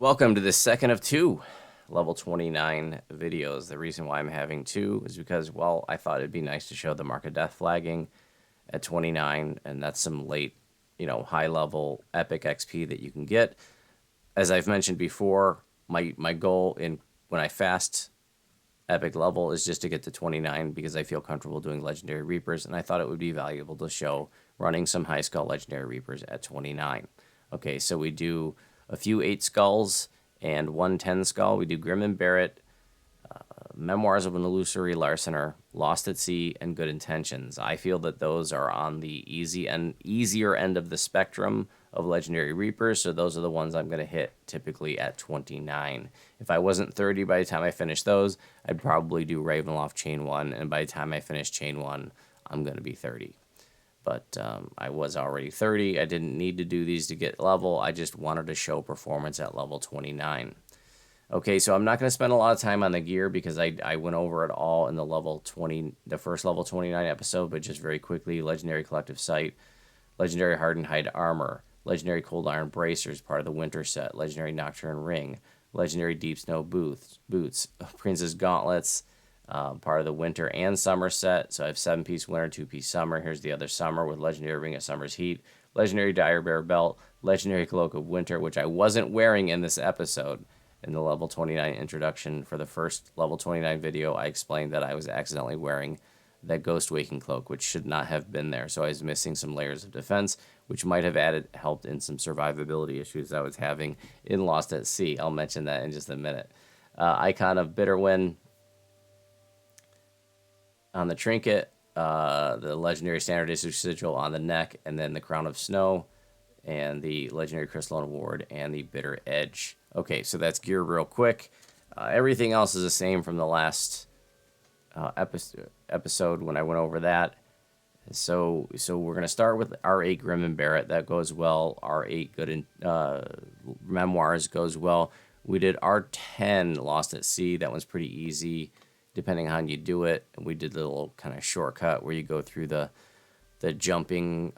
Welcome to the second of two level 29 videos. The reason why I'm having two is because, well, I thought it'd be nice to show the Mark of Death flagging at 29, and that's some late, high level epic XP that you can get. As I've mentioned before, my goal when I fast epic level is just to get to 29 because I feel comfortable doing Legendary Reapers, and I thought it would be valuable to show running some high skull Legendary Reapers at 29. Okay, so we do a few 8 skulls and 1 10 skull. We do Grim and Barett, Memoirs of an Illusory Larcener, Lost at Sea, and Good Intentions. I feel that those are on the easier end of the spectrum of Legendary Reapers, so those are the ones I'm going to hit typically at 29. If I wasn't 30 by the time I finish those, I'd probably do Ravenloft Chain 1, and by the time I finish Chain 1, I'm going to be 30. But I was already 30. I didn't need to do these to get level. I just wanted to show performance at level 29. Okay, so I'm not going to spend a lot of time on the gear because I went over it all in the first level 29 episode, but just very quickly, Legendary Collective Sight, Legendary Hardened Hide Armor, Legendary Cold Iron Bracers, part of the Winter set, Legendary Nocturne Ring, Legendary Deep Snow Boots, Princess Gauntlets, part of the Winter and Summer set. So I have 7-piece Winter, 2-piece Summer. Here's the other Summer with Legendary Ring of Summer's Heat, Legendary Dire Bear Belt, Legendary Cloak of Winter, which I wasn't wearing in this episode. In the level 29 introduction for the first level 29 video, I explained that I was accidentally wearing that Ghost Waking Cloak, which should not have been there. So I was missing some layers of defense, which might have helped in some survivability issues I was having in Lost at Sea. I'll mention that in just a minute. Icon of Bitterwind on the trinket, the Legendary Standard Issue Sigil on the neck, and then the Crown of Snow, and the Legendary Crystalline Award, and the Bitter Edge. Okay, so that's gear real quick. Everything else is the same from the last episode when I went over that. So we're going to start with R8 Grim and Barett. That goes well. R8 Good in Memoirs goes well. We did R10 Lost at Sea. That one's pretty easy, depending on how you do it. And we did the little kind of shortcut where you go through the jumping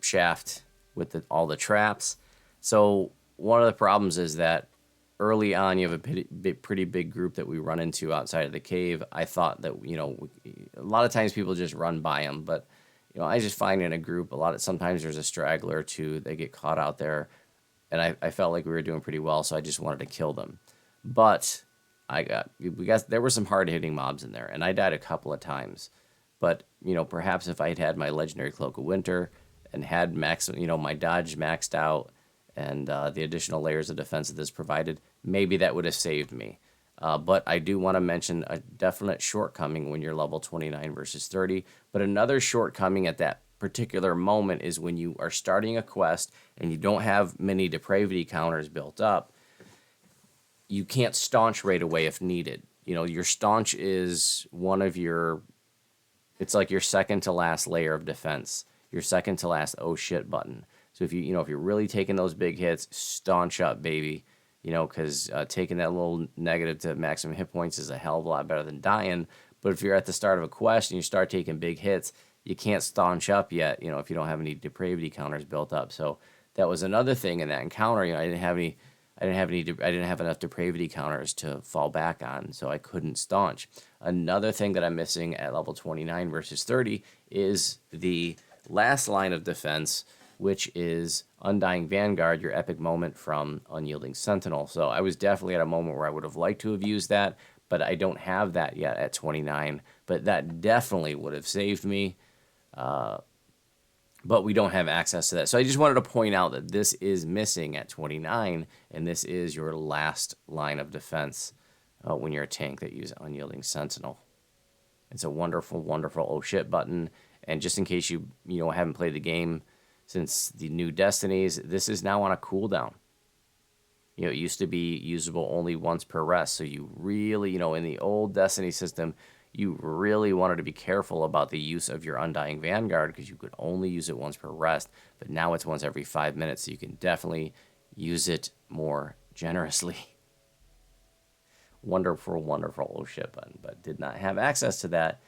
shaft with all the traps. So one of the problems is that early on you have a pretty big group that we run into outside of the cave. I thought that, a lot of times people just run by them, but, I just find in a group, sometimes there's a straggler or two, they get caught out there, and I felt like we were doing pretty well, so I just wanted to kill them. But there were some hard-hitting mobs in there, and I died a couple of times. But, perhaps if I had my Legendary Cloak of Winter and had my dodge maxed out, and the additional layers of defense that this provided, maybe that would have saved me. But I do want to mention a definite shortcoming when you're level 29 versus 30. But another shortcoming at that particular moment is when you are starting a quest and you don't have many depravity counters built up, you can't staunch right away if needed. Your staunch is it's like your second to last layer of defense, your second to last oh shit button. So if you're really taking those big hits, staunch up, baby. Because taking that little negative to maximum hit points is a hell of a lot better than dying. But if you're at the start of a quest and you start taking big hits, you can't staunch up yet. If you don't have any depravity counters built up. So that was another thing in that encounter. I didn't have enough depravity counters to fall back on, so I couldn't staunch. Another thing that I'm missing at level 29 versus 30 is the last line of defense, which is Undying Vanguard, your epic moment from Unyielding Sentinel. So I was definitely at a moment where I would have liked to have used that, but I don't have that yet at 29. But that definitely would have saved me. But we don't have access to that. So I just wanted to point out that this is missing at 29, and this is your last line of defense when you're a tank that uses Unyielding Sentinel. It's a wonderful, wonderful oh shit button. And just in case you haven't played the game since the new Destinies, this is now on a cooldown. It used to be usable only once per rest, so you really, in the old Destiny system, you really wanted to be careful about the use of your Undying Vanguard because you could only use it once per rest, but now it's once every 5 minutes, so you can definitely use it more generously. Wonderful, wonderful oh shit button, but did not have access to that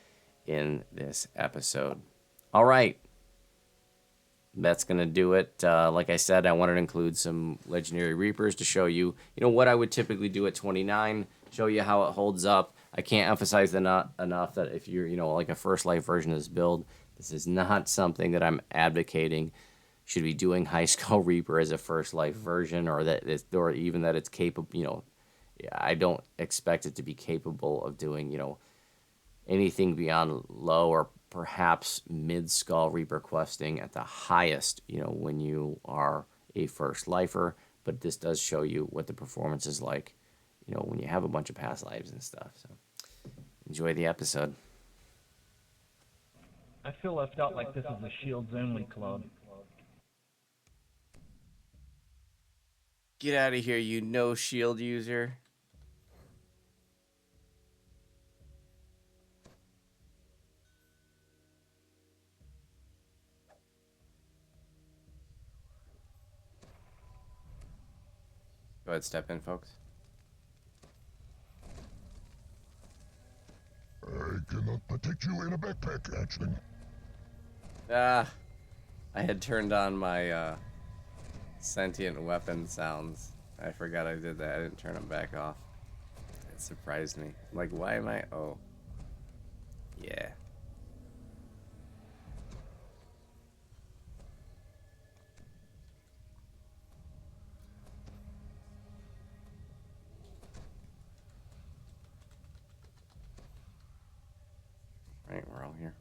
in this episode. All right. that's gonna do it. Like I said, I wanted to include some legendary reapers to show you, what I would typically do at 29. Show you how it holds up. I can't emphasize enough that if you're, like a first life version of this build, this is not something that I'm advocating should be doing High Skull Reaper as a first life version, or even that it's capable. I don't expect it to be capable of doing, anything beyond low or perhaps mid Skull Reaper questing at the highest, when you are a first lifer. But this does show you what the performance is like, when you have a bunch of past lives and stuff. So enjoy the episode. I feel left out like this is a Shields only club. Get out of here, you no shield user. Go ahead, step in, folks. I cannot protect you in a backpack, hatchling. I had turned on my sentient weapon sounds. I forgot I did that. I didn't turn them back off. It surprised me. Like, why am I? Oh. Yeah. Right, we're all here.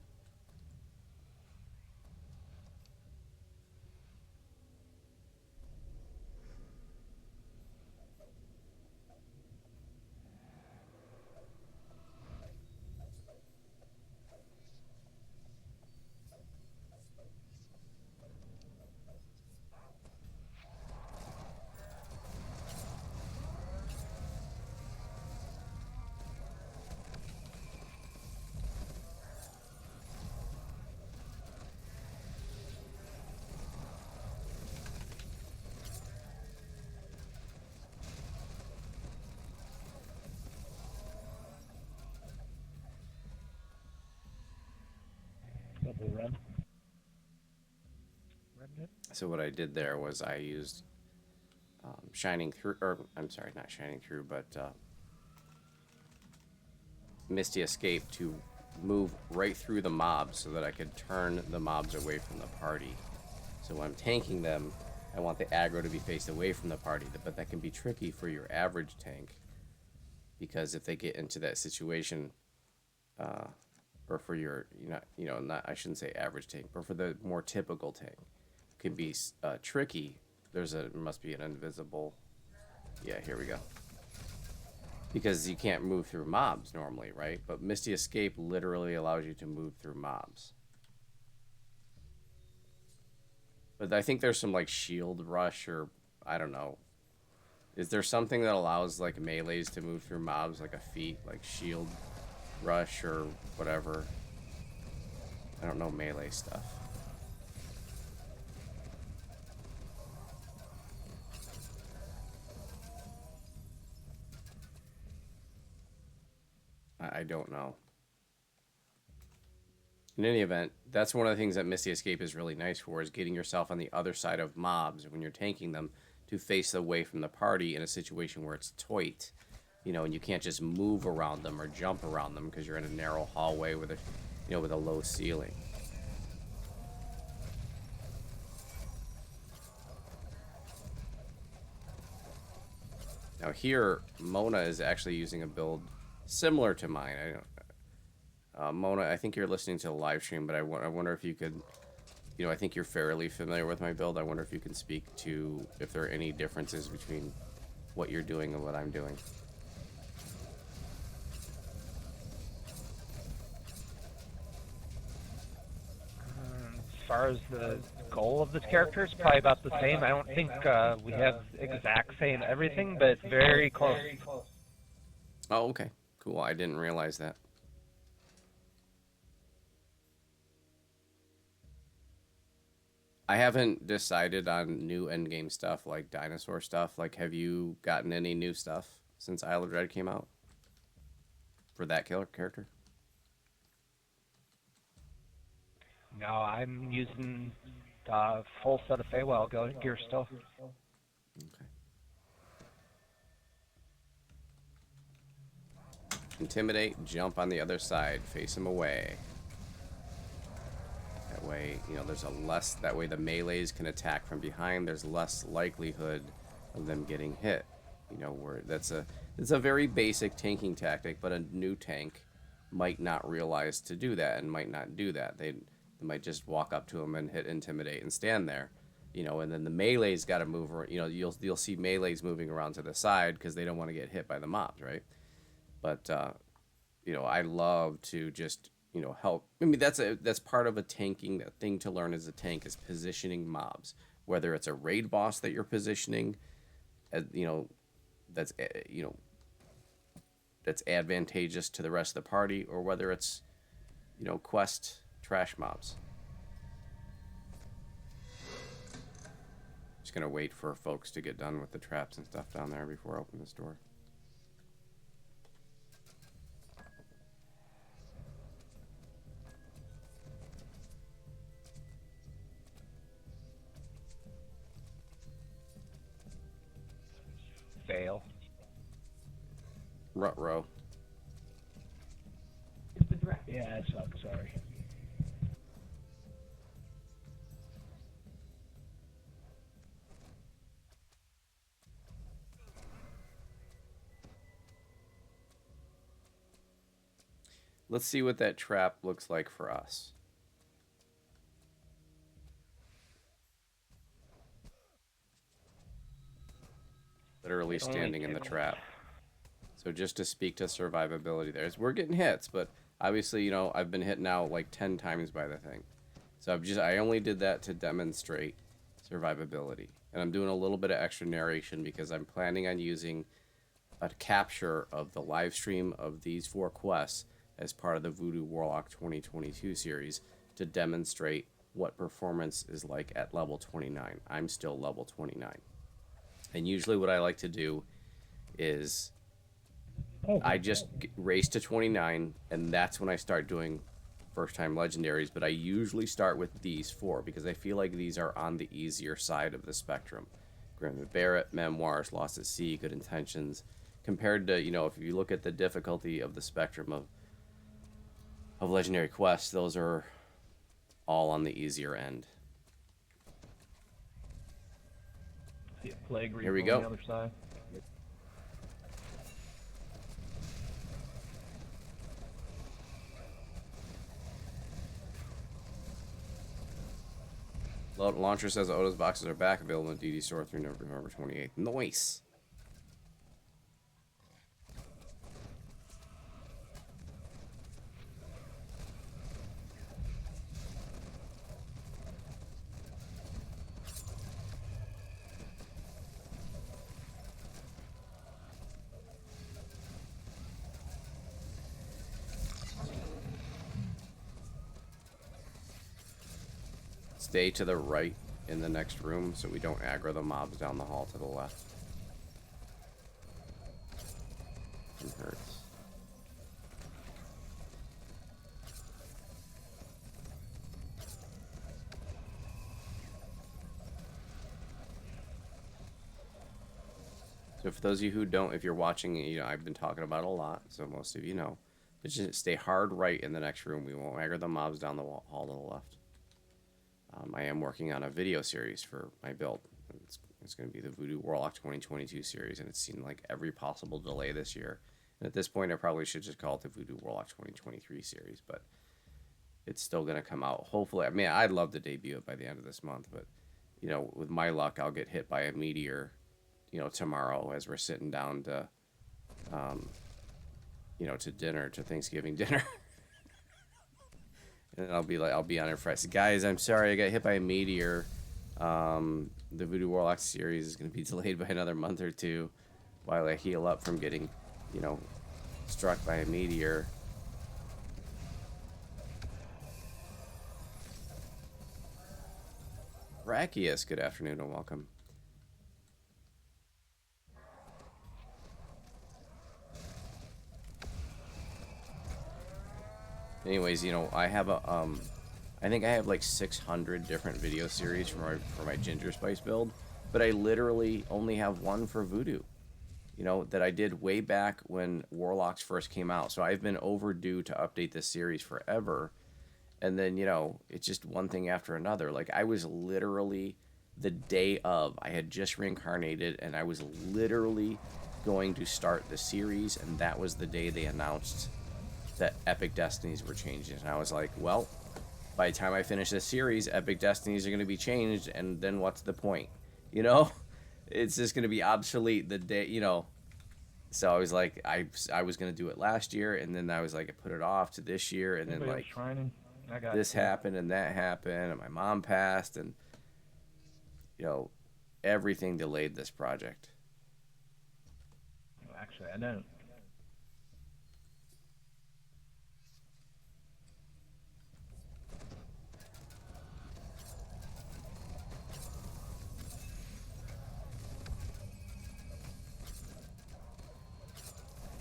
Double red. Red. So what I did there was I used Shining Through, or I'm sorry, not Shining Through, but Misty Escape to move right through the mobs so that I could turn the mobs away from the party. So when I'm tanking them, I want the aggro to be faced away from the party, but that can be tricky for your average tank, because if they get into that situation, or for your, not, I shouldn't say average tank, but for the more typical tank, can be tricky. There must be an invisible, yeah, here we go. Because you can't move through mobs normally, right? But Misty Escape literally allows you to move through mobs. But I think there's some like shield rush, or I don't know. Is there something that allows like melees to move through mobs, like a feat, like shield rush or whatever? I don't know melee stuff. I don't know. In any event, that's one of the things that Misty Escape is really nice for, is getting yourself on the other side of mobs when you're tanking them to face away from the party in a situation where it's tight, and you can't just move around them or jump around them because you're in a narrow hallway with a low ceiling. Now here, Mona is actually using a build similar to mine. Mona, I think you're listening to the live stream, but I wonder if you could, I think you're fairly familiar with my build. I wonder if you can speak to if there are any differences between what you're doing and what I'm doing. As far as the goal of this character, it's probably about the same. I don't think we have exact same everything, but very close. Oh, okay. Cool. I didn't realize that. I haven't decided on new endgame stuff, like dinosaur stuff. Like, have you gotten any new stuff since Isle of Dread came out for that killer character? No, I'm using Full set of Feywild gear still. Okay. Intimidate, jump on the other side, face him away. That way, you know, there's a less, that way the melees can attack from behind. There's less likelihood of them getting hit. You know, where it's a very basic tanking tactic, but a new tank might not realize to do that and might not do that. They might just walk up to them and hit intimidate and stand there. You know, and then the melee's got to move. You know, you'll see melees moving around to the side because they don't want to get hit by the mobs, right? But you know, I love to just, you know, help. I mean, that's part of a tanking thing to learn as a tank is positioning mobs. Whether it's a raid boss that you're positioning, you know, that's you know, that's advantageous to the rest of the party, or whether it's, you know, quest trash mobs. Just gonna wait for folks to get done with the traps and stuff down there before I open this door. Fail. Ruh-roh. Yeah, I suck. Sorry. Let's see what that trap looks like for us. Literally standing in the trap. So just to speak to survivability there. We're getting hits, but obviously, you know, I've been hit now like 10 times by the thing. So I only did that to demonstrate survivability. And I'm doing a little bit of extra narration because I'm planning on using a capture of the live stream of these 4 quests as part of the Voodu Warlock 2022 series to demonstrate what performance is like at level 29. I'm still level 29. And usually what I like to do is I just race to 29, and that's when I start doing first-time legendaries, but I usually start with these 4 because I feel like these are on the easier side of the spectrum. Barett, Memoirs, Lost at Sea, Good Intentions, compared to, you know, if you look at the difficulty of the spectrum of legendary quests, those are all on the easier end. See a plague Here we on go. the other side. Launcher says Odo's boxes are back, available in DD store through November 28th. Nice. Stay to the right in the next room so we don't aggro the mobs down the hall to the left. It hurts. So for those of you who don't, if you're watching, you know, I've been talking about it a lot, so most of you know. But just stay hard right in the next room. We won't aggro the mobs down the hall to the left. I am working on a video series for my build. It's going to be the Voodu Warlock 2022 series, and it's seen like every possible delay this year. And at this point, I probably should just call it the Voodu Warlock 2023 series, but it's still going to come out. Hopefully, I mean, I'd love to debut it by the end of this month, but, you know, with my luck, I'll get hit by a meteor, you know, tomorrow as we're sitting down to, you know, to dinner, to Thanksgiving dinner. And I'll be on it Friday. Guys, I'm sorry I got hit by a meteor. The Voodu Warlock series is going to be delayed by another month or 2 while I heal up from getting, you know, struck by a meteor. Rakius, good afternoon and welcome. Anyways, you know, I have a I think I have like 600 different video series for my ginger spice build, but I literally only have one for Voodoo. You know, that I did way back when Warlocks first came out. So I've been overdue to update this series forever. And then, you know, it's just one thing after another. Like, I was literally the day of, I had just reincarnated, and I was literally going to start the series, and that was the day they announced that Epic Destinies were changing. And I was like, well, by the time I finish this series, Epic Destinies are going to be changed, and then what's the point? You know? It's just going to be obsolete the day, you know. So I was like, I was going to do it last year, and then I was like, I put it off to this year, and Anybody then else like trying? I got this you. happened and that happened, and my mom passed, and you know, everything delayed this project. Actually, I don't.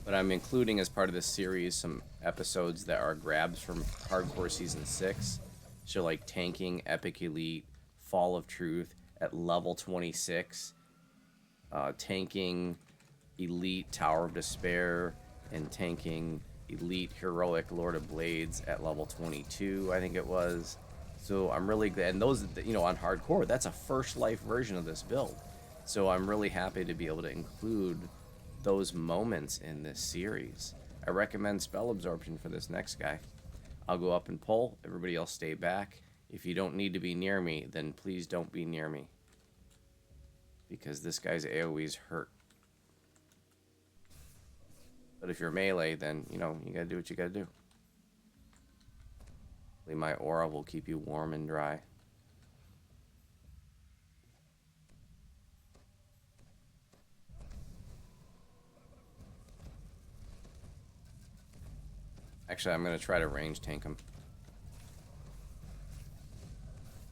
But I'm including as part of this series some episodes that are grabs from Hardcore Season 6. So like tanking Epic Elite, Fall of Truth at level 26, tanking Elite Tower of Despair, and tanking Elite Heroic Lord of Blades at level 22, I think it was. So I'm really glad, and those, you know, on Hardcore, that's a first life version of this build. So I'm really happy to be able to include those moments in this series. I recommend Spell Absorption for this next guy. I'll go up and pull, everybody else stay back. If you don't need to be near me, then please don't be near me. Because this guy's AoE's hurt. But if you're melee, then, you know, you gotta do what you gotta do. My aura will keep you warm and dry. Actually, I'm going to try to range tank him.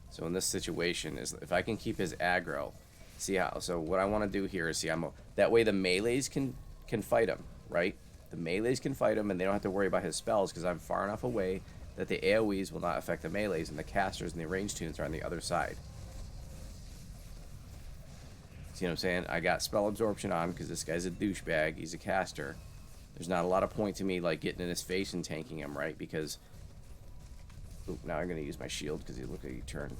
So in this situation, is if I can keep his aggro, see how, so what I want to do here is see, that way the melees can fight him, right? The melees can fight him, and they don't have to worry about his spells, because I'm far enough away that the AoEs will not affect the melees, and the casters and the range tunes are on the other side. See what I'm saying? I got Spell Absorption on, because this guy's a douchebag, he's a caster. There's not a lot of point to me like getting in his face and tanking him, right? Because oop, now I'm gonna use my shield because he looked like he turned.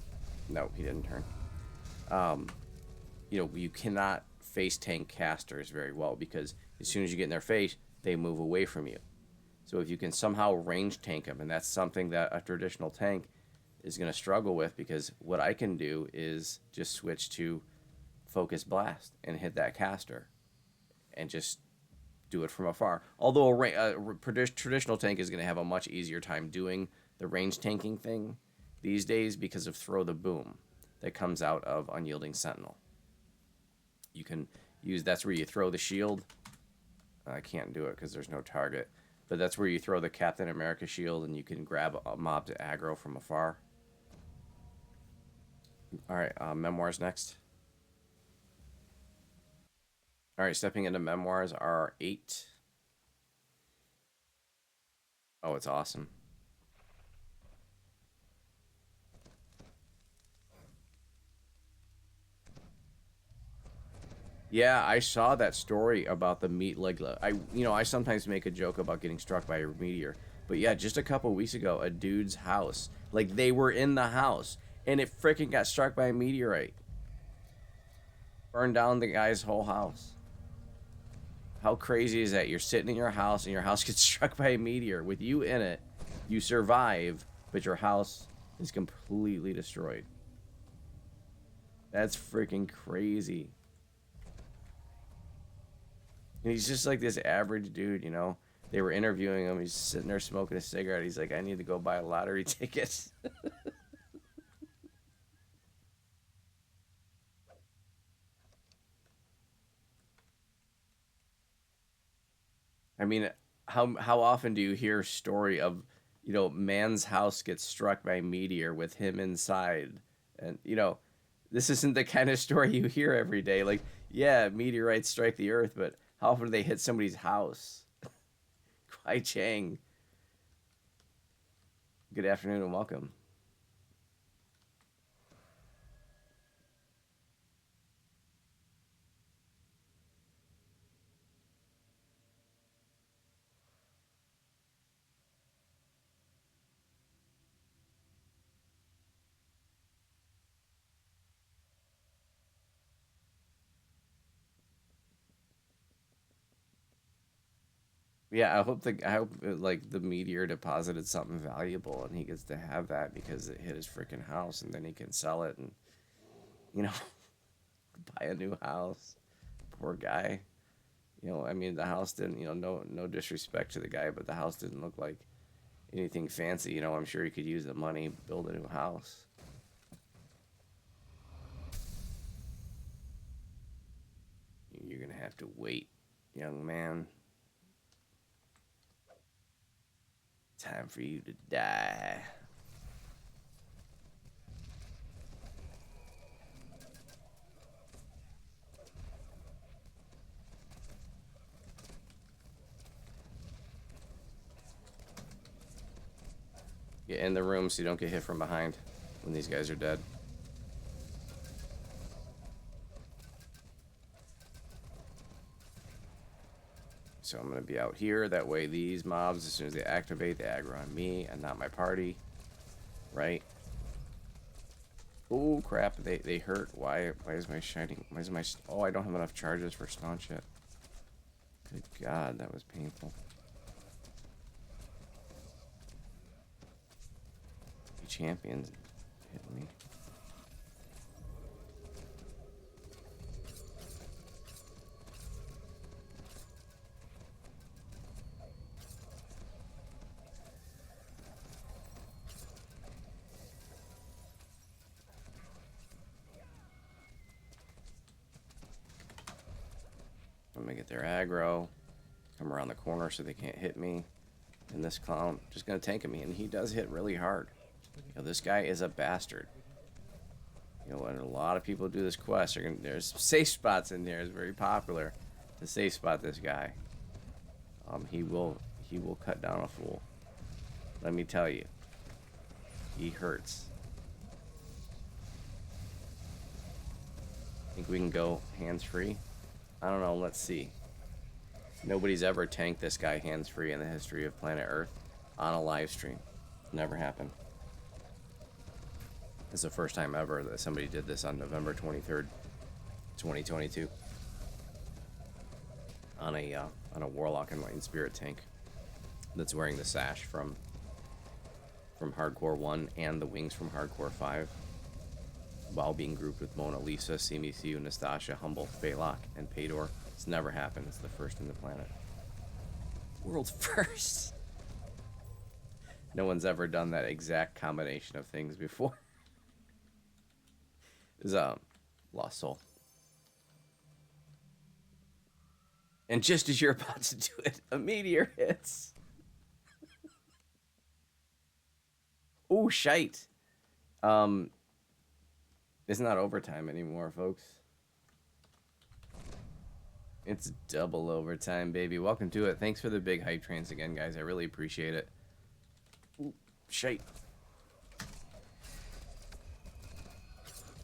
No, he didn't turn. You know, you cannot face tank casters very well because as soon as you get in their face, they move away from you. So if you can somehow range tank them, and that's something that a traditional tank is gonna struggle with, because what I can do is just switch to Focus Blast and hit that caster, and just do it from afar. Although a traditional tank is going to have a much easier time doing the range tanking thing these days because of Throw the Boom that comes out of Unyielding Sentinel. You can use, that's where you throw the shield. I can't do it because there's no target. But that's where you throw the Captain America shield and you can grab a mob to aggro from afar. Alright, Memoirs next. Alright, stepping into Memoirs are 8. Oh, it's awesome. Yeah, I saw that story about the meat leg. I sometimes make a joke about getting struck by a meteor. But yeah, just a couple weeks ago, a dude's house, like they were in the house, and it freaking got struck by a meteorite. Burned down the guy's whole house. How crazy is that? You're sitting in your house and your house gets struck by a meteor with you in it. You survive, but your house is completely destroyed. That's freaking crazy. And he's just like this average dude, you know. They were interviewing him. He's sitting there smoking a cigarette. He's like, I need to go buy a lottery ticket. I mean, how often do you hear a story of, you know, man's house gets struck by a meteor with him inside? And, you know, this isn't the kind of story you hear every day. Like, yeah, meteorites strike the earth, but how often do they hit somebody's house? Kwai Chang. Good afternoon and welcome. Yeah, I hope like the meteor deposited something valuable and he gets to have that because it hit his freaking house and then he can sell it and you know buy a new house. Poor guy. You know, I mean the house didn't, you know, no disrespect to the guy, but the house didn't look like anything fancy. You know, I'm sure he could use the money, build a new house. You're gonna have to wait, young man. Time for you to die. Get in the room so you don't get hit from behind when these guys are dead. So I'm going to be out here. That way these mobs, as soon as they activate, they aggro on me and not my party. Right? Oh, crap. They hurt. Why is my shining... Why is my... Oh, I don't have enough charges for staunch yet. Good God, that was painful. Champions hit me. I'm gonna get their aggro, come around the corner so they can't hit me. And this clown just gonna tank me, and he does hit really hard. You know, this guy is a bastard. You know, when a lot of people do this quest, there's safe spots in there. It's very popular to safe spot this guy. He will cut down a fool. Let me tell you, he hurts. Think we can go hands-free? I don't know. Let's see. Nobody's ever tanked this guy hands-free in the history of planet Earth on a live stream. Never happened. It's the first time ever that somebody did this on November 23rd, 2022. On a Warlock Enlightened Spirit tank that's wearing the sash from Hardcore 1 and the wings from Hardcore 5, while being grouped with Mona Lisa, Simisu, Nastasia, Humble, Balok, and Pador. It's never happened. It's the first in the planet. World's first. No one's ever done that exact combination of things before. It's Lost Soul. And just as you're about to do it, a meteor hits. Oh, shite. It's not overtime anymore, folks. It's double overtime, baby. Welcome to it. Thanks for the big hype trains again, guys. I really appreciate it. Ooh, shite.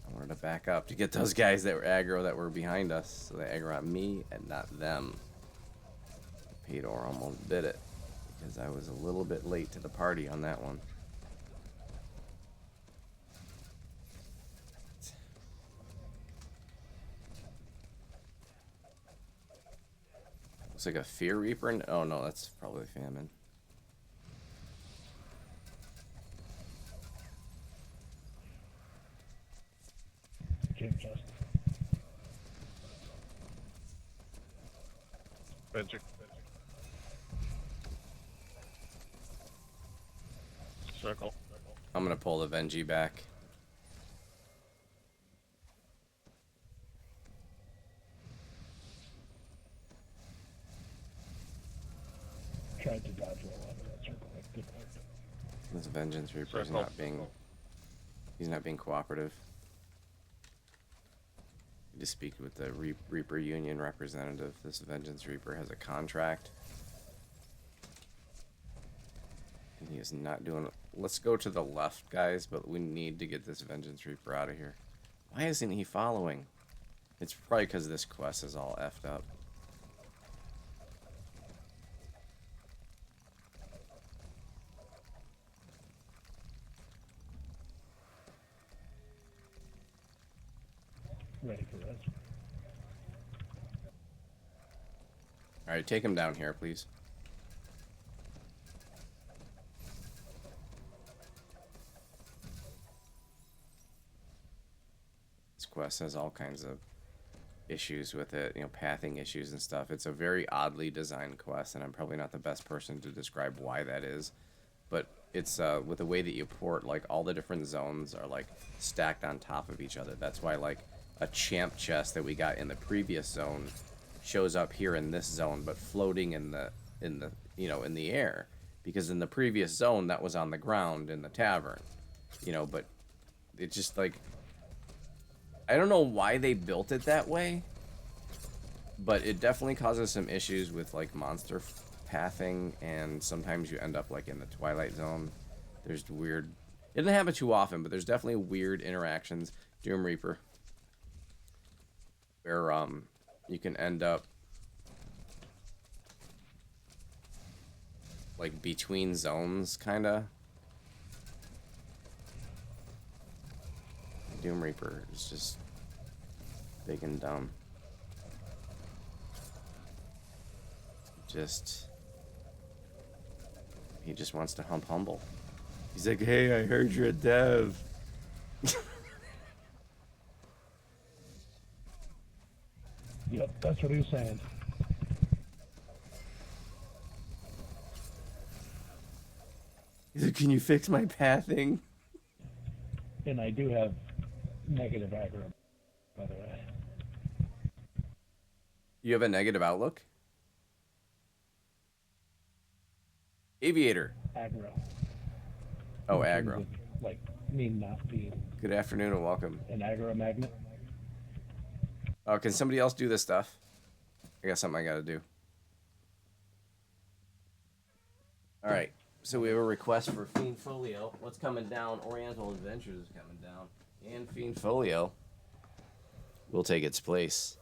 I wanted to back up to get those guys that were aggro that were behind us. So they aggro on me and not them. Pador almost bit it because I was a little bit late to the party on that one. Looks like a Fear Reaper. Oh no, that's probably Famine. Venture. Circle. I'm gonna pull the Venji back. Tried to dodge roll out of that circle. This Vengeance Reaper is he's not being cooperative. To speak with the Reaper Union representative. This Vengeance Reaper has a contract. And he is not doing it. Let's go to the left, guys, but we need to get this Vengeance Reaper out of here. Why isn't he following? It's probably because this quest is all effed up. Ready for this. Alright, take him down here, please. This quest has all kinds of issues with it, you know, pathing issues and stuff. It's a very oddly designed quest, and I'm probably not the best person to describe why that is. But it's with the way that you port, like all the different zones are like stacked on top of each other. That's why like a champ chest that we got in the previous zone shows up here in this zone, but floating in the you know, in the air, because in the previous zone that was on the ground in the tavern, you know. But it just like, I don't know why they built it that way, but it definitely causes some issues with like monster pathing, and sometimes you end up like in the Twilight Zone. There's weird, it doesn't happen too often, but there's definitely weird interactions. Doom Reaper, where you can end up like between zones, kinda. Doom Reaper is just big and dumb. He just wants to humble. He's like, hey, I heard you're a dev. Yep, that's what he was saying. He's like, can you fix my pathing? And I do have negative aggro, by the way. You have a negative outlook? Aviator. Aggro. Oh, In terms aggro. of, like, me not being Good afternoon and welcome. an aggro magnet. Oh, can somebody else do this stuff? I got something I gotta do. Alright, so we have a request for Fiend Folio. What's coming down? Oriental Adventures is coming down. And Fiend Folio will take its place.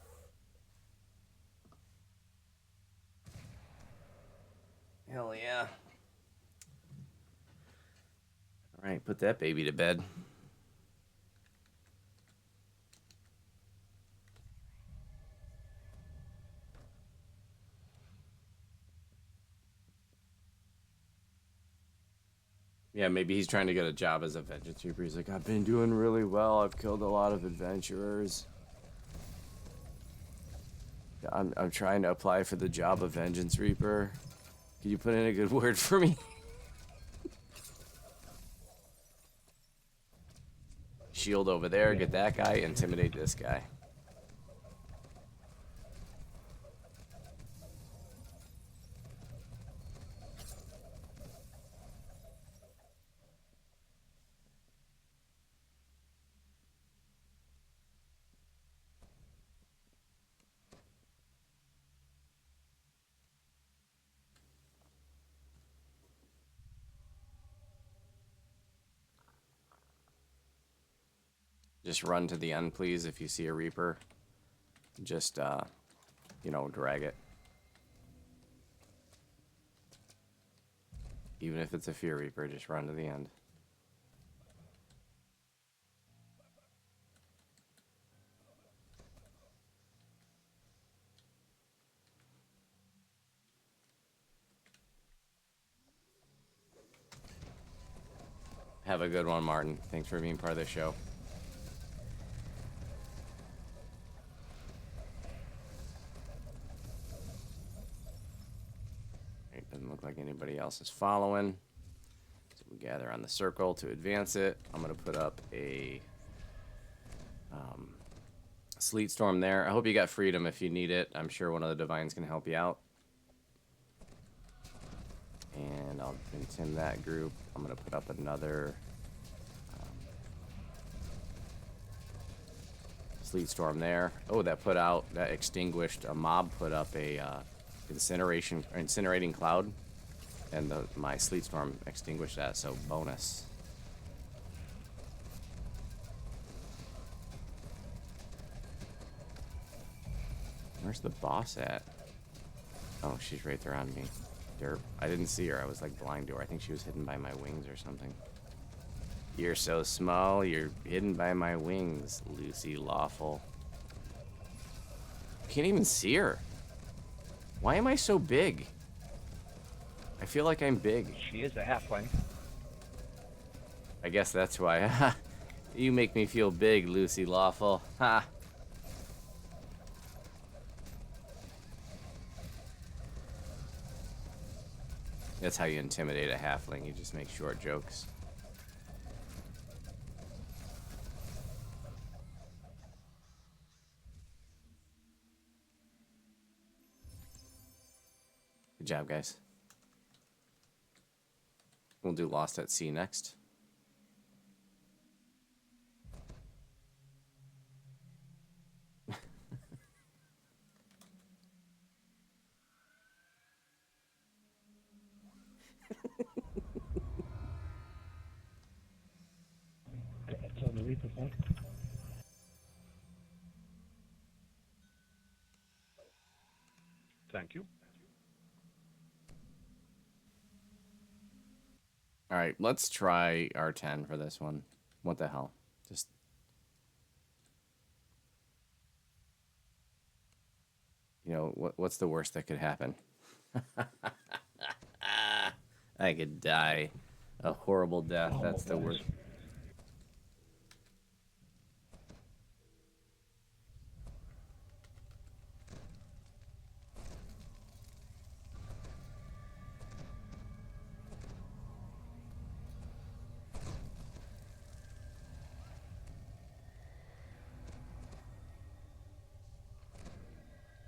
Hell yeah. Alright, put that baby to bed. Yeah, maybe he's trying to get a job as a Vengeance Reaper. He's like, I've been doing really well. I've killed a lot of adventurers. I'm trying to apply for the job of Vengeance Reaper. Can you put in a good word for me? Shield over there, get that guy, intimidate this guy. Just run to the end, please, if you see a Reaper. Just, you know, drag it. Even if it's a Fear Reaper, just run to the end. Have a good one, Martin. Thanks for being part of the show. Doesn't look like anybody else is following. So we gather on the circle to advance it. I'm going to put up a Sleet Storm there. I hope you got Freedom if you need it. I'm sure one of the Divines can help you out. And I'll intim that group. I'm going to put up another Sleet Storm there. Oh, that extinguished, a mob put up a incinerating cloud, and my Sleet Storm extinguished that, so bonus. Where's the boss at? Oh, she's right there on me. Derp. I didn't see her. I was like blind to her. I think she was hidden by my wings or something. You're so small, you're hidden by my wings, Lucy Lawful. Can't even see her. Why am I so big? I feel like I'm big. She is a halfling. I guess that's why. You make me feel big, Lucy Lawful. Ha! That's how you intimidate a halfling. You just make short jokes. Good job, guys. We'll do Lost at Sea next. That's on the Reaper side. Thank you. All right, let's try R10 for this one. What the hell? Just what's the worst that could happen? I could die a horrible death. Oh, That's the gosh. worst.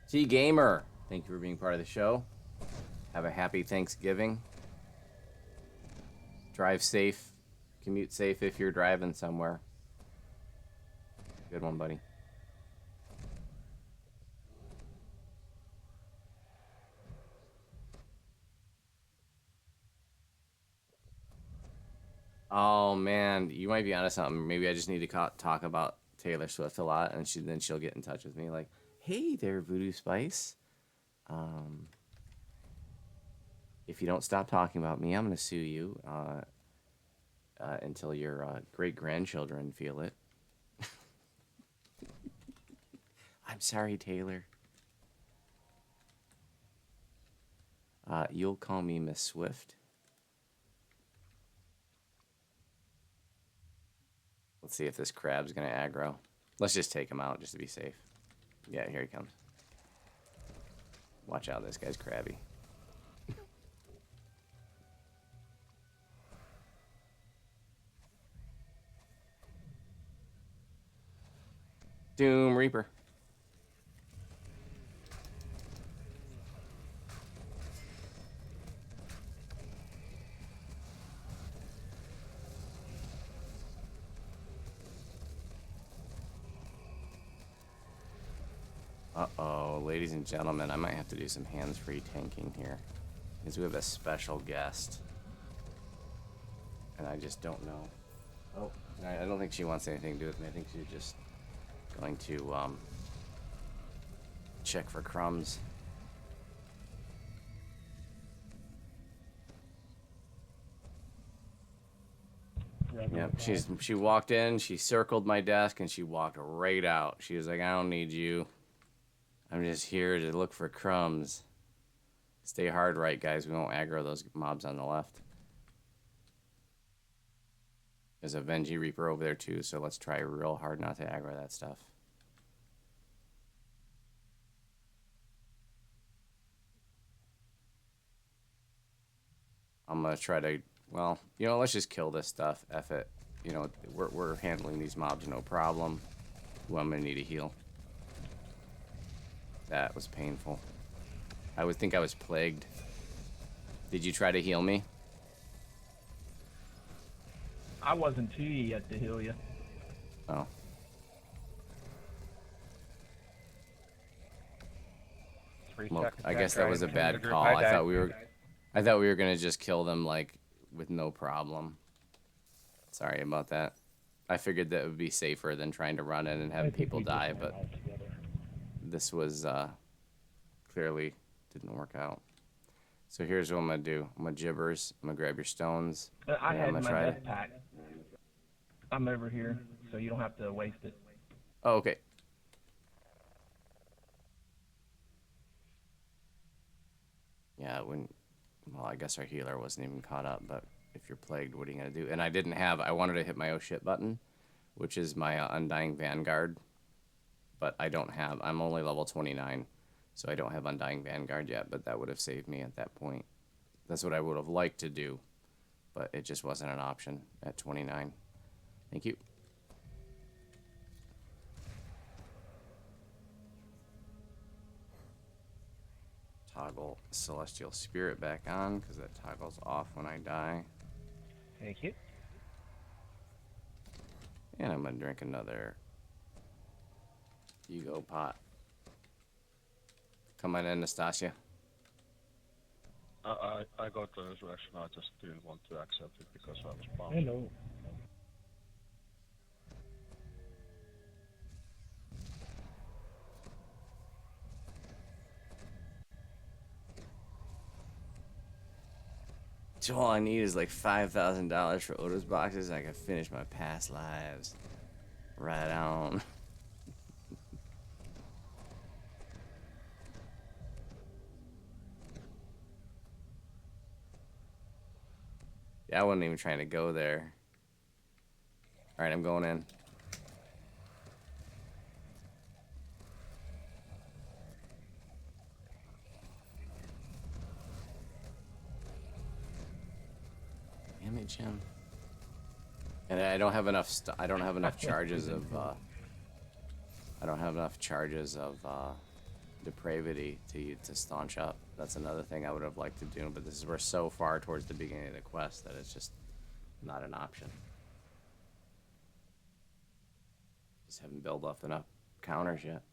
T Gamer, thank you for being part of the show. Have a happy Thanksgiving. Drive safe. Commute safe if you're driving somewhere. Good one, buddy. Oh man, you might be onto something. Maybe I just need to talk about Taylor Swift a lot, and then she'll get in touch with me like, "Hey there, Voodoo Spice. If you don't stop talking about me, I'm gonna sue you until your great grandchildren feel it." I'm sorry, Taylor. You'll call me Miss Swift. Let's see if this crab's gonna aggro. Let's just take him out just to be safe. Yeah, here he comes. Watch out, this guy's crabby. Doom Reaper. Uh-oh, ladies and gentlemen, I might have to do some hands-free tanking here. Because we have a special guest. And I just don't know. Oh, I don't think she wants anything to do with me. I think she's just going to, check for crumbs. Yep, she walked in, she circled my desk, and she walked right out. She was like, "I don't need you. I'm just here to look for crumbs." Stay hard right, guys. We won't aggro those mobs on the left. There's a Venji Reaper over there too, so let's try real hard not to aggro that stuff. I'm gonna try to, well, let's just kill this stuff. F it. We're handling these mobs no problem. Ooh, I'm gonna need a heal. That was painful. I would think I was plagued. Did you try to heal me? I wasn't to you yet to heal you. Oh. Well, I guess that was a bad call. I thought we were gonna just kill them like with no problem. Sorry about that. I figured that would be safer than trying to run in and have people die, but this was clearly didn't work out. So here's what I'm gonna do. I'm gonna gibbers. I'm gonna grab your stones. I had I'm my gonna try death pack. I'm over here, so you don't have to waste it. Oh, okay. Yeah, well, I guess our healer wasn't even caught up, but if you're plagued, what are you gonna do? And I wanted to hit my oh shit button, which is my Undying Vanguard. But I don't have, I'm only level 29, so I don't have Undying Vanguard yet, but that would have saved me at that point. That's what I would have liked to do, but it just wasn't an option at 29. Thank you. Toggle Celestial Spirit back on, because that toggles off when I die. Thank you. And I'm going to drink another Yugo pot. Come on in, Nastasia. I got the resurrection. I just didn't want to accept it because I was bound. Hello. So all I need is like $5,000 for Odo's boxes, and I can finish my past lives. Right on. Yeah, I wasn't even trying to go there. Alright, I'm going in. Damn it, Jim. And I don't have enough. I don't have enough charges of. I don't have enough charges of depravity to staunch up. That's another thing I would have liked to do, but this is we're so far towards the beginning of the quest that it's just not an option. Just haven't built up enough counters yet.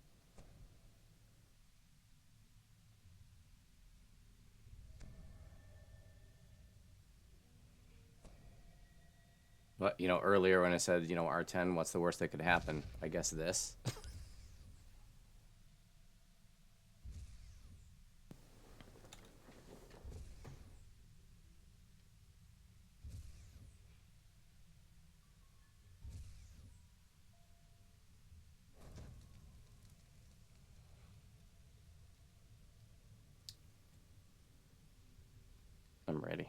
But, you know, earlier when I said, you know, R10, what's the worst that could happen? I guess this. I'm ready.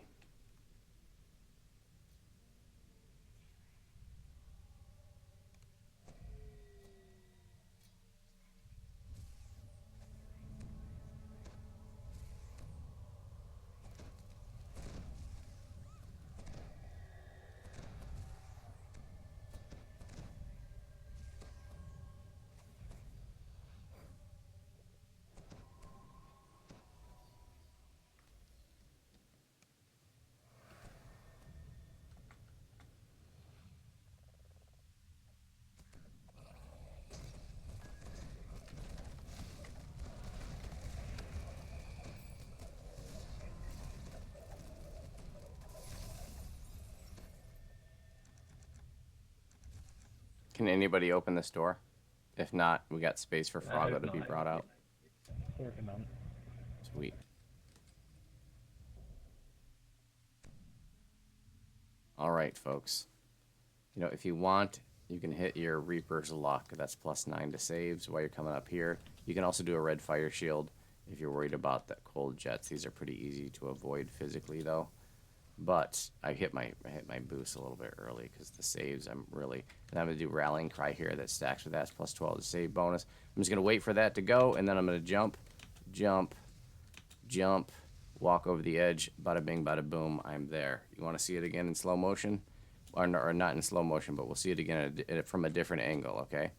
Can anybody open this door? If not, we got space for Froggo to be brought out. Working on it. Sweet. All right, folks. You know, if you want, you can hit your Reaper's Luck. That's +9 to saves while you're coming up here. You can also do a red fire shield if you're worried about the cold jets. These are pretty easy to avoid physically, though. But I hit my boost a little bit early because the saves, and I'm going to do Rallying Cry here that stacks with that. It's +12 to save bonus. I'm just going to wait for that to go, and then I'm going to jump, jump, jump, walk over the edge, bada bing, bada boom, I'm there. You want to see it again in slow motion? Or not in slow motion, but we'll see it again from a different angle, okay?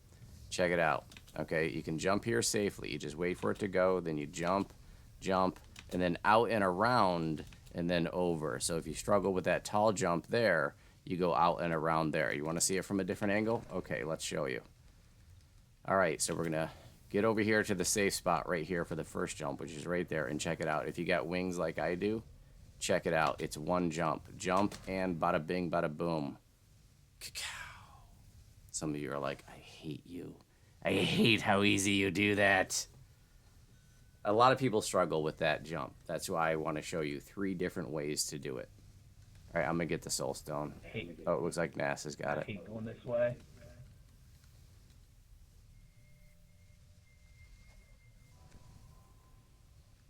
Check it out, okay? You can jump here safely. You just wait for it to go, then you jump, jump, and then out and around, and then over. So if you struggle with that tall jump there, you go out and around there. You want to see it from a different angle? Okay, let's show you. All right, so we're going to get over here to the safe spot right here for the first jump, which is right there, and check it out. If you got wings like I do, check it out. It's one jump. Jump and bada bing, bada boom. Cacao. Some of you are like, I hate you. I hate how easy you do that. A lot of people struggle with that jump. That's why I want to show you 3 different ways to do it. All right, I'm going to get the soul stone. Oh, it looks like NASA's got I it. hate going this way.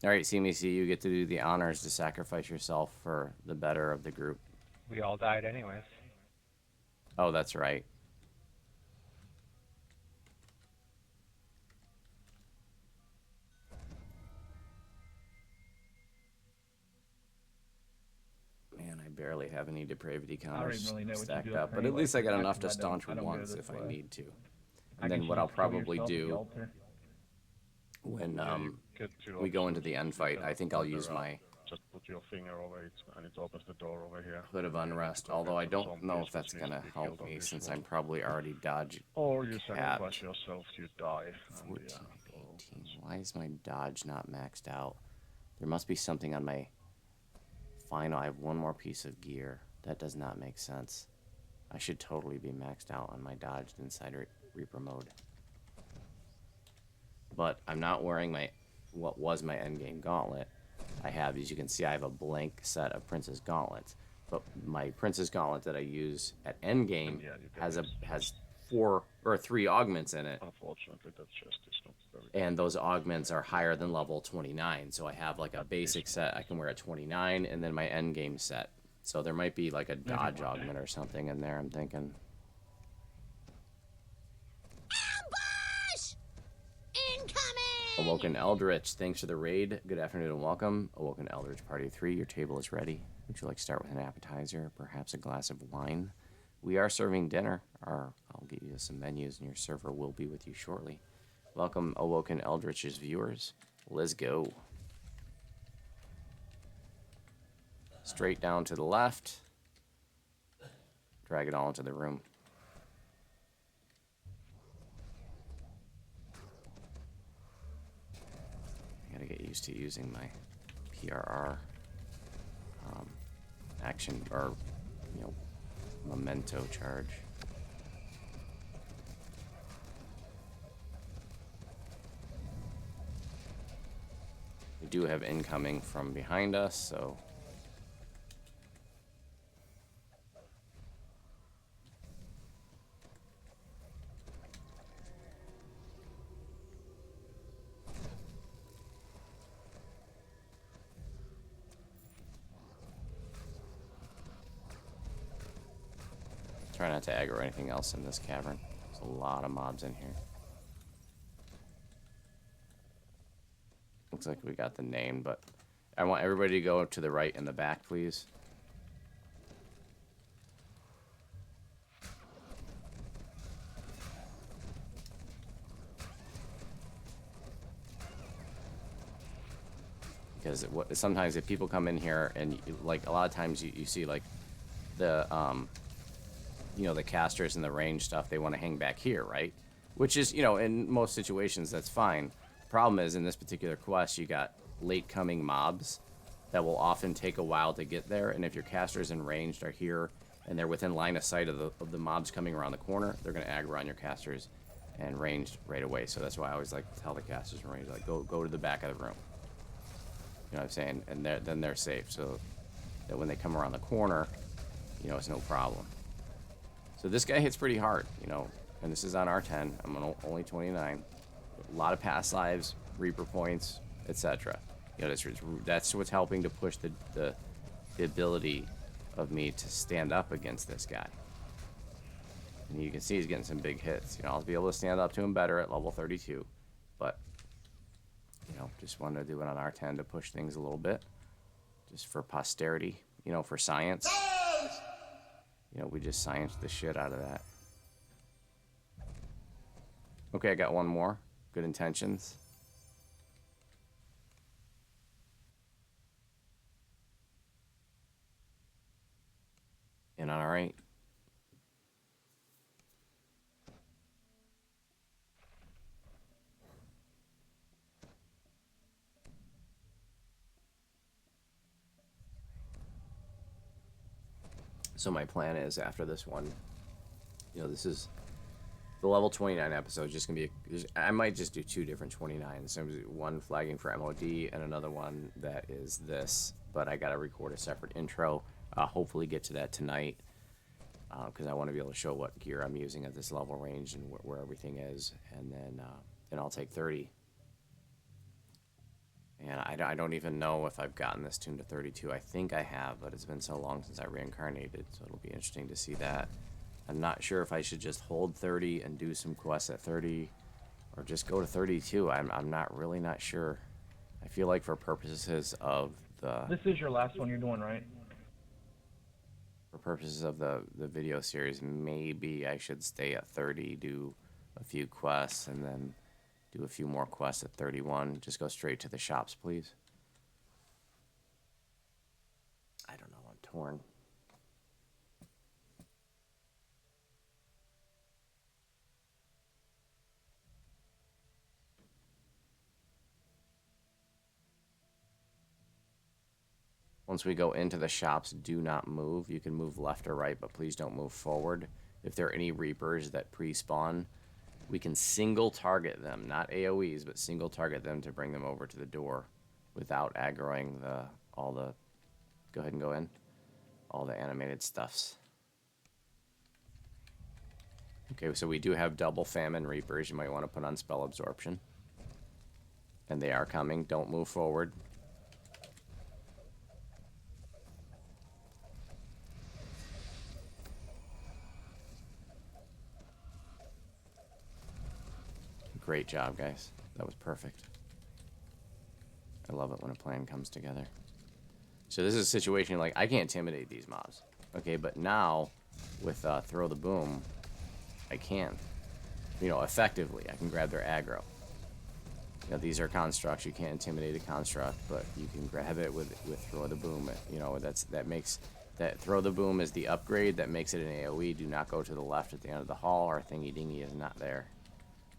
All right, CMC, you get to do the honors to sacrifice yourself for the better of the group. We all died anyways. Oh, that's right. barely have any depravity I don't counters even really know what you stacked do up, but anyway, at least I got because enough to I staunch don't her go once this if I way. need to. I And guess then you what I'll just kill probably yourself at the do altar. when Yeah, you get to we go into options. the end You fight, can I think I'll turn use around, my just put your finger over it, and it opens the door over here. Hood of Unrest, Go although I get some don't know zombies, if that's which needs gonna to be help killed on me this since one. I'm probably already dodge Or you capped. sacrifice yourself, you die. 14, 18. Why is my dodge not maxed out? There must be something on my final. I have one more piece of gear. That does not make sense. I should totally be maxed out on my dodged inside Reaper mode. But I'm not wearing what was my endgame gauntlet. I have, as you can see, I have a blank set of Princess Gauntlets. But my Princess Gauntlet that I use at endgame Yeah, you can has use 4 or 3 augments in it. Unfortunately, that chest is not very. And those augments are higher than level 29. So I have like a basic set I can wear at 29, and then my end game set. So there might be like a dodge augment or something in there, I'm thinking. Ambush! Incoming! Awoken Eldritch, thanks for the raid. Good afternoon and welcome. Awoken Eldritch Party 3, your table is ready. Would you like to start with an appetizer, perhaps a glass of wine? We are serving dinner. I'll get you some menus, and your server will be with you shortly. Welcome, Awoken Eldritch's viewers. Let's go. Straight down to the left. Drag it all into the room. I gotta get used to using my PRR action, or, memento charge. We do have incoming from behind us, so try not to aggro anything else in this cavern. There's a lot of mobs in here. Looks like we got the name, but I want everybody to go to the right and the back, please. Because sometimes if people come in here and like a lot of times you see like the the casters and the range stuff, they want to hang back here, right? Which is, in most situations that's fine. Problem is, in this particular quest, you got late coming mobs that will often take a while to get there, and if your casters and ranged are here and they're within line of sight of the mobs coming around the corner, they're going to aggro on your casters and ranged right away. So that's why I always like to tell the casters and ranged, like, go to the back of the room. You know what I'm saying? And then they're safe, so that when they come around the corner, it's no problem. So this guy hits pretty hard, and this is on R10. I'm on only 29. A lot of past lives, Reaper points, etc. That's what's helping to push the ability of me to stand up against this guy. And you can see he's getting some big hits. I'll be able to stand up to him better at level 32, but just wanted to do it on R10 to push things a little bit, just for posterity, for science. We just scienced the shit out of that. Okay, I got one more. Good intentions. And all right. So my plan is after this one, this is the level 29 episode. Just gonna be I might just do 2 different 29s. So one flagging for MOD and another one that is this. But I gotta record a separate intro. Hopefully get to that tonight, because I want to be able to show what gear I'm using at this level range and where everything is, and then I'll take 30. And I don't even know if I've gotten this tune to 32. I think I have, but it's been so long since I reincarnated, so it'll be interesting to see that. I'm not sure if I should just hold 30 and do some quests at 30, or just go to 32. I'm not sure. I feel like for purposes of the... This is your last one you're doing, right? For purposes of the video series, maybe I should stay at 30, do a few quests, and then do a few more quests at 31. Just go straight to the shops, please. I don't know, I'm torn. Once we go into the shops, do not move. You can move left or right, but please don't move forward. If there are any Reapers that pre-spawn, we can single target them, not AoEs, but single target them to bring them over to the door without aggroing all the, go ahead and go in, all the animated stuffs. Okay, so we do have double famine Reapers. You might want to put on spell absorption. And they are coming. Don't move forward. Great job, guys. That was perfect. I love it when a plan comes together. So this is a situation like, I can't intimidate these mobs. Okay, but now, with Throw the Boom, I can. You know, effectively, I can grab their aggro. You know, these are constructs. You can't intimidate a construct, but you can grab it with Throw the Boom. You know, that makes... That Throw the Boom is the upgrade that makes it an AoE. Do not go to the left at the end of the hall. Our thingy dingy is not there.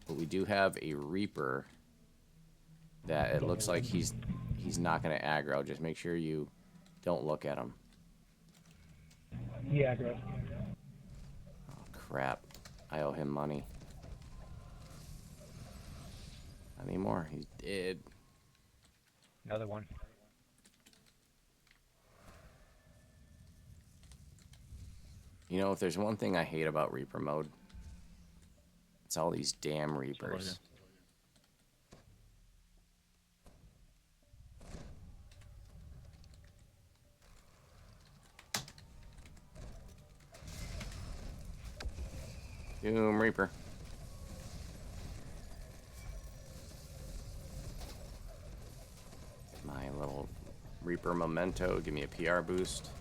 But we do have a Reaper that it looks like he's not going to aggro. Just make sure you don't look at him. He aggro. Oh, crap. I owe him money. Not anymore. He's dead. Another one. You know, if there's one thing I hate about Reaper mode, it's all these damn Reapers. Doom Reaper. My little Reaper memento, give me a PR boost.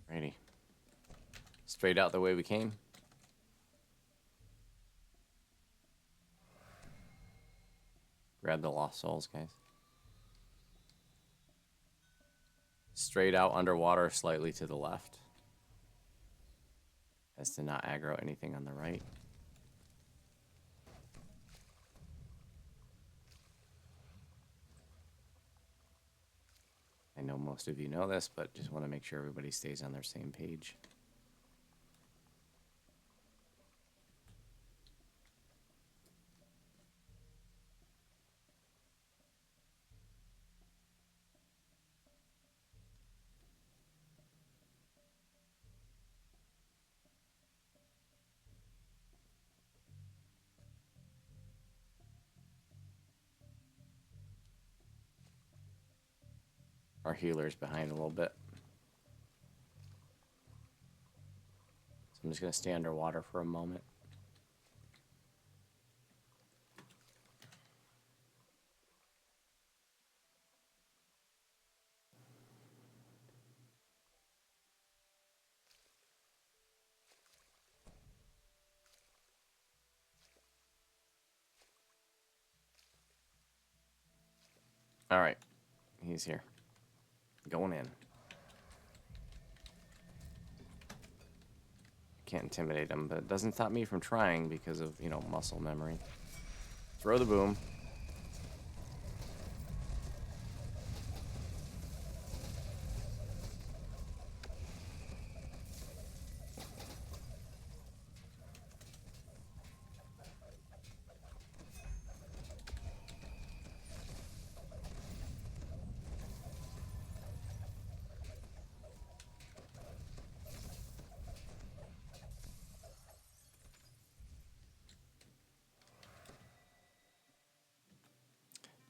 Righty. Straight out the way we came. Grab the lost souls, guys. Straight out underwater, slightly to the left. As to not aggro anything on the right. I know most of you know this, but just want to make sure everybody stays on their same page. Our healer's behind a little bit. So I'm just going to stay underwater for a moment. All right, he's here. Going in. Can't intimidate him, but it doesn't stop me from trying because of, you know, muscle memory. Throw the boom.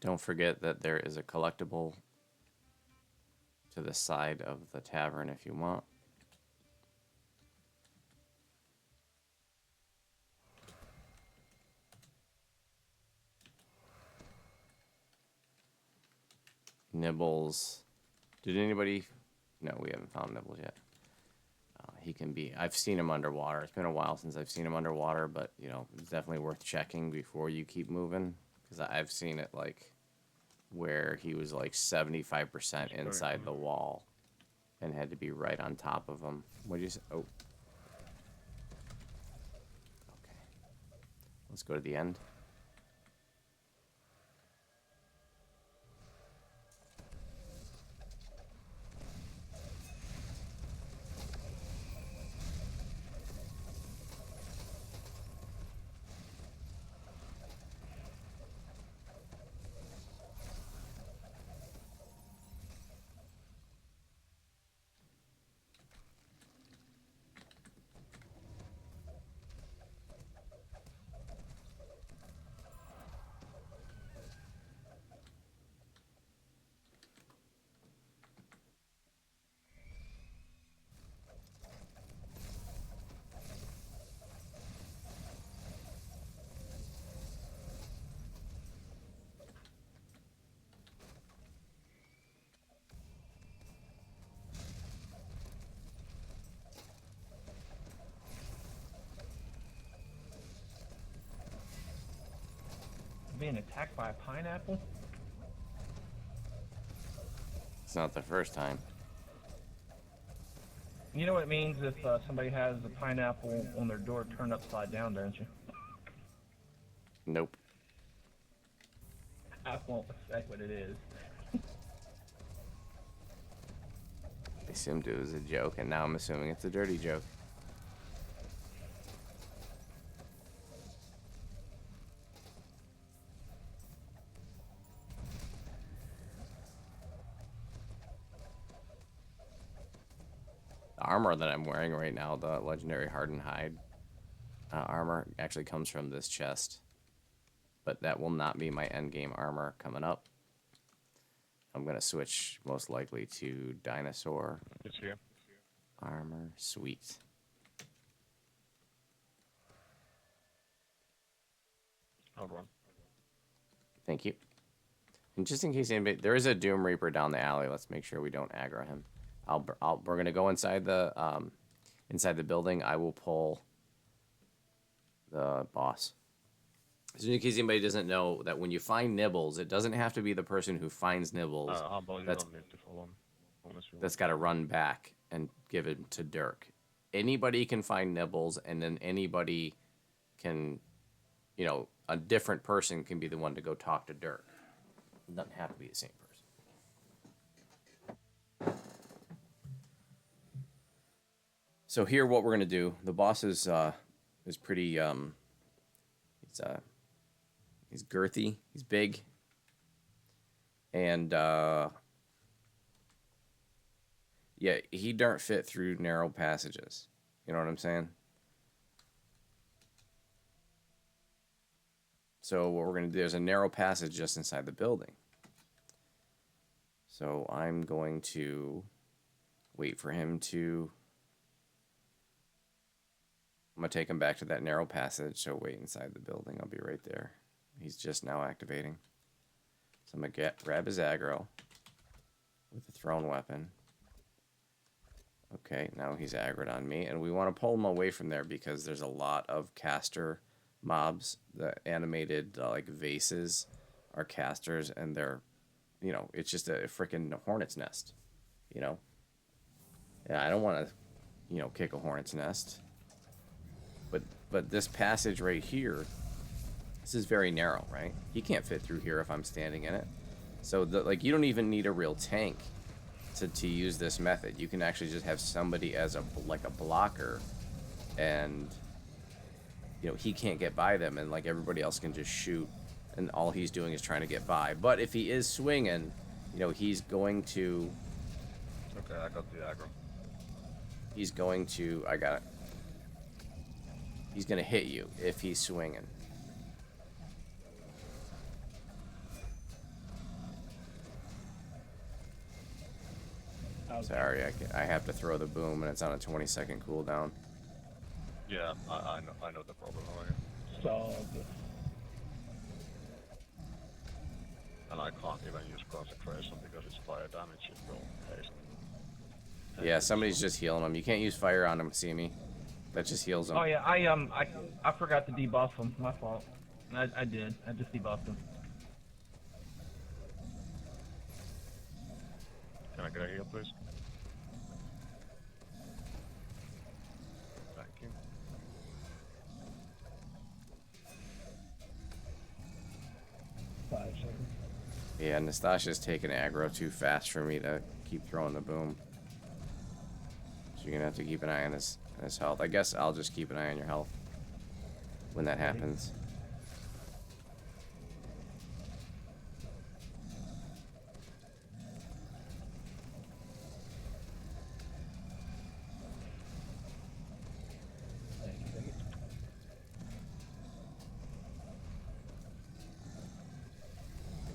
Don't forget that there is a collectible to the side of the tavern if you want. Nibbles. Did anybody? No, we haven't found Nibbles yet. He can be. I've seen him underwater. It's been a while since I've seen him underwater, but you know, it's definitely worth checking before you keep moving because I've seen it like where he was like 75% inside the wall and had to be right on top of him. What did you say? Oh. Okay. Let's go to the end. Being attacked by a pineapple? It's not the first time. You know what it means if somebody has a pineapple on their door turned upside down, don't you? Nope. I won't affect what it is. I assumed it was a joke, and now I'm assuming it's a dirty joke. The armor that I'm wearing right now, the legendary hardened hide armor, actually comes from this chest. But that will not be my endgame armor coming up. I'm going to switch most likely to dinosaur It's here. armor. Sweet. I'll run. Thank you. And just in case anybody, there is a Doom Reaper down the alley. Let's make sure we don't aggro him. We're gonna go inside the building. I will pull the boss. So in case anybody doesn't know that when you find Nibbles, it doesn't have to be the person who finds Nibbles. How about you That's- don't need to follow him? Unless you That's got to run back and give it to Dirk. Anybody can find Nibbles, and then anybody can, you know, a different person can be the one to go talk to Dirk. It doesn't have to be the same person. So here, what we're gonna do? The boss is pretty he's girthy, he's big, and yeah, he don't fit through narrow passages. You know what I'm saying? So what we're going to do, there's a narrow passage just inside the building. So I'm going to wait for him to... I'm going to take him back to that narrow passage, so wait inside the building. I'll be right there. He's just now activating. So I'm going to grab his aggro with the thrown weapon. Okay, now he's aggroed on me, and we want to pull him away from there because there's a lot of caster mobs. The animated like vases are casters, and they're, you know, it's just a freaking hornet's nest, you know. Yeah, I don't want to, you know, kick a hornet's nest. But this passage right here, this is very narrow, right? He can't fit through here if I'm standing in it. So like you don't even need a real tank to use this method. You can actually just have somebody as a blocker, and you know he can't get by them, and like everybody else can just shoot, and all he's doing is trying to get by. But if he is swinging, you know he's going to. Okay, I got the aggro. He's going to. I got it. He's gonna hit you if he's swinging. Sorry, I have to throw the boom, and it's on a 20-second cooldown. Yeah, I know the problem already. So, And I can't even use concentration because it's fire damage, it will haste. Yeah, somebody's just healing him. You can't use fire on him, see me. That just heals him. Oh yeah, I forgot to debuff him. My fault. I did. I just debuffed him. Can I get a heal, please? Thank you. five seconds. Yeah, Nastasia's taking aggro too fast for me to keep throwing the boom. So you're gonna have to keep an eye on his health. I guess I'll just keep an eye on your health when that happens. Thank you, thank you.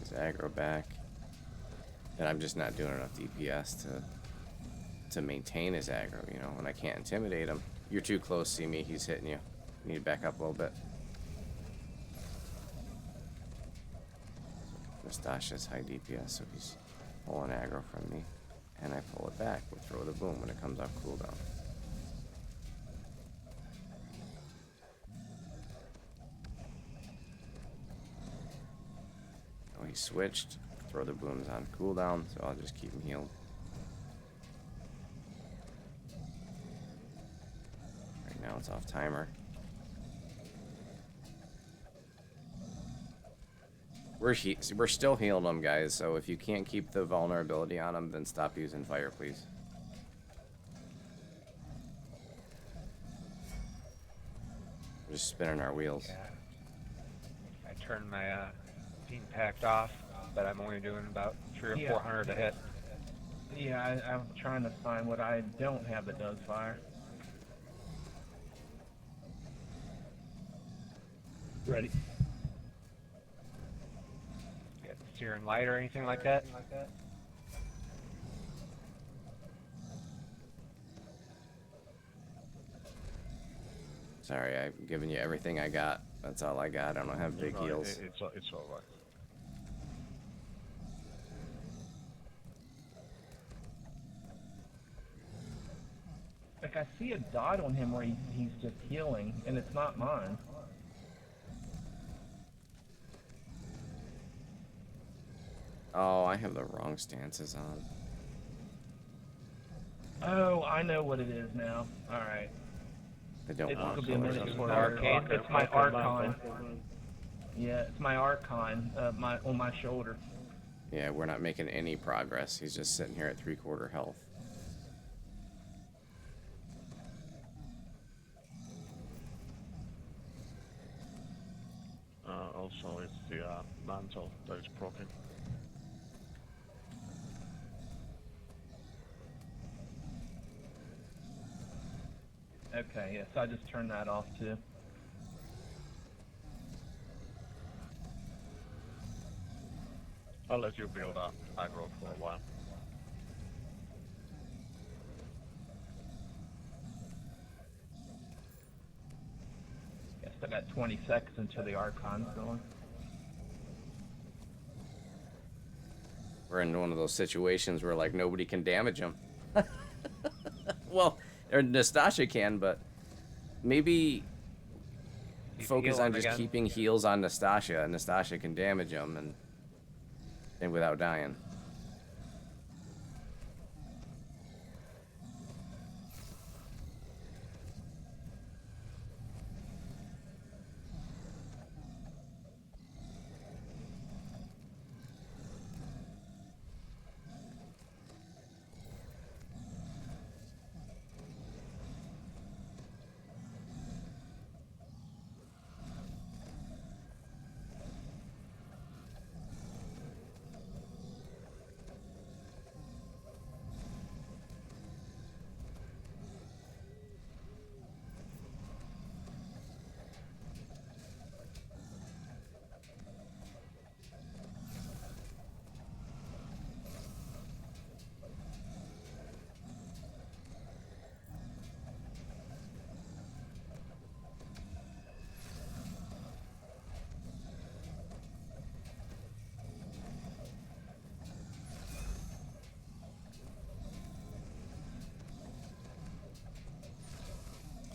His aggro back. And I'm just not doing enough DPS to maintain his aggro, you know, and I can't intimidate him. You're too close, see me, he's hitting you. You need to back up a little bit. Nastasia's high DPS, so he's pulling aggro from me. And I pull it back with throw the boom when it comes off cooldown. Oh, he switched. Throw the boom's on cooldown, so I'll just keep him healed. Right now it's off timer. We're still healing them, guys, so if you can't keep the vulnerability on them, then stop using fire, please. We're just spinning our wheels. Yeah. I turned my beam packed off, but I'm only doing about 300 or 400 a hit. Yeah, I'm trying to find what I don't have that does fire. Ready. Get searing light or anything like that? Sorry, I've given you everything I got. That's all I got. I don't have big No, heals. It's alright. Like, I see a dot on him where he's just healing, and it's not mine. Oh, I have the wrong stances on. Oh, I know what it is now. Alright. They don't It's want gonna be a minute colors. before Arcane? It's my Archon. Yeah, it's my Archon, on my shoulder. Yeah, we're not making any progress. He's just sitting here at 3/4 health. Also, it's the mantle that is broken. Okay, yeah, so I just turned that off too. I'll let you build up aggro for a while. Guess I got 20 seconds until the Archon's going. We're in one of those situations where, like, nobody can damage him. Well, or Nastasia can, but maybe Keep focus on healing just again. keeping heals on Nastasia, and Nastasia can damage him and without dying.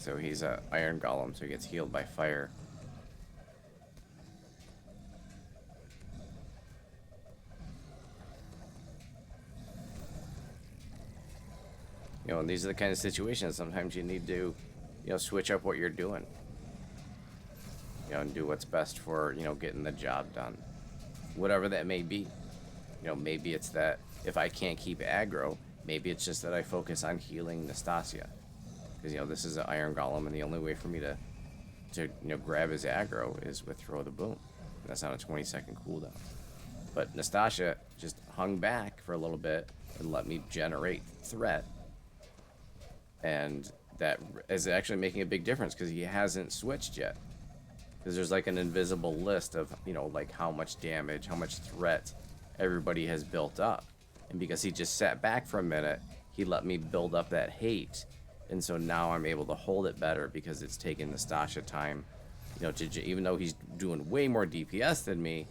So he's a iron golem, so he gets healed by fire. You know, and these are the kind of situations sometimes you need to, you know, switch up what you're doing. You know, and do what's best for, you know, getting the job done. Whatever that may be. You know, maybe it's that if I can't keep aggro, maybe it's just that I focus on healing Nastasia. Because, you know, this is an iron golem, and the only way for me to you know, grab his aggro is with Throw the Boom. And that's on a 20-second cooldown. But Nastasia just hung back for a little bit and let me generate threat. And that is actually making a big difference because he hasn't switched yet. Because there's like an invisible list of, you know, like how much damage, how much threat everybody has built up. And because he just sat back for a minute, he let me build up that hate. And so now I'm able to hold it better because it's taken Nastasia time, you know, to, even though he's doing way more DPS than me,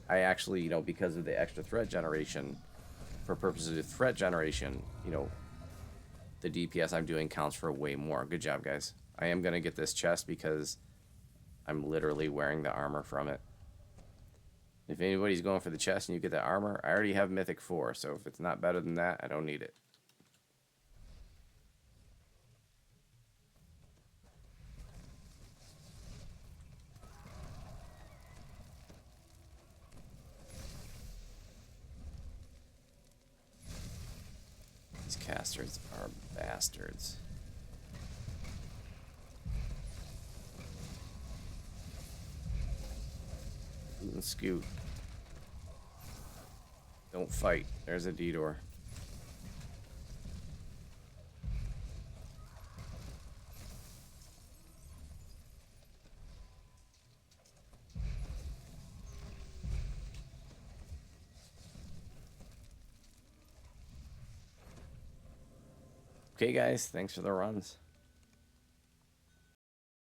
I actually, you know, because of the extra threat generation, for purposes of threat generation, you know, the DPS I'm doing counts for way more. Good job, guys. I am going to get this chest because I'm literally wearing the armor from it. If anybody's going for the chest and you get the armor, I already have Mythic 4, so if it's not better than that, I don't need it. These casters are bastards. And scoot. Don't fight. There's a D-door. Okay, guys. Thanks for the runs.